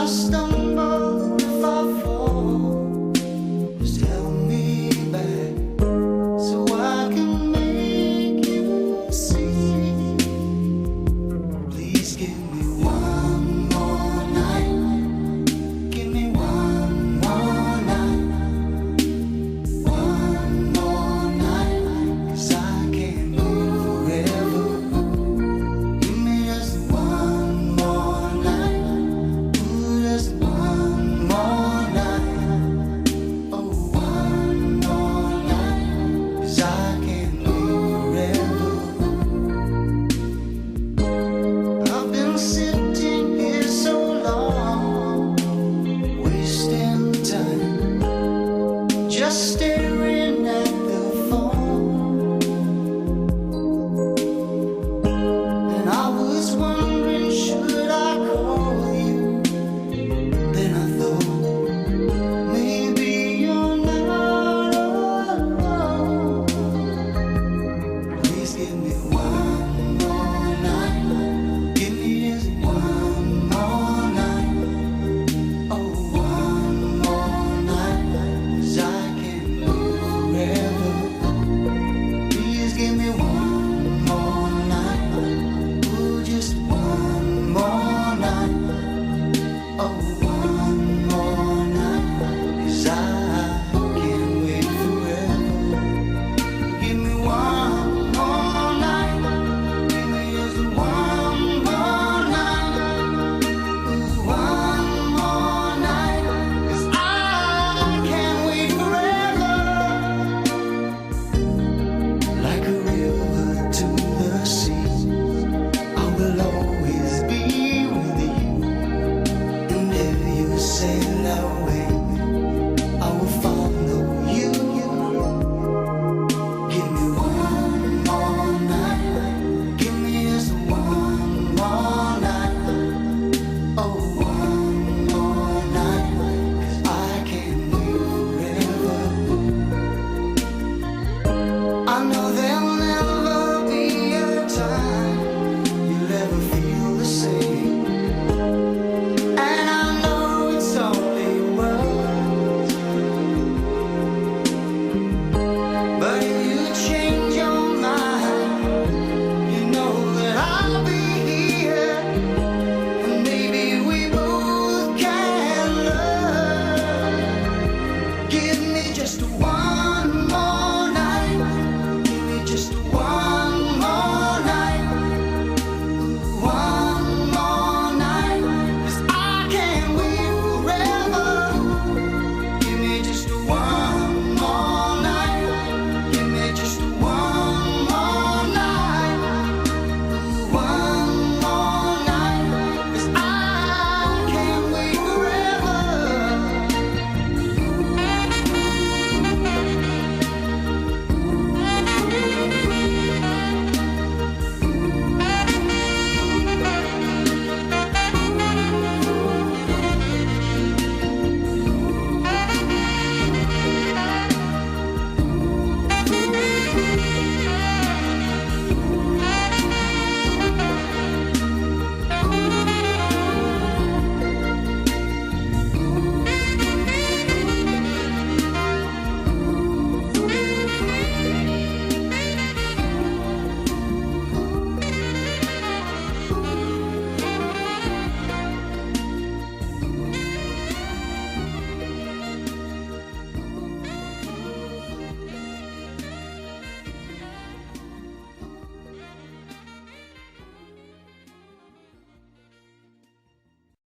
stumble, if I fall, just help me back so I can make you see. Please give me one more night. Give me one more night. One more night, 'cause I can't live forever. Give me just one more night. Ooh, just one more night. Oh, one more night, 'cause I can't live forever. I've been sitting here so long, wasting time, just staring at the phone. And I was wondering, should I call you? Then I thought, maybe you're not alone. Please give me one more night. Give me just one more night. Oh, one more night, 'cause I can't live forever. Please give me one more night. Ooh, just one more night. Oh,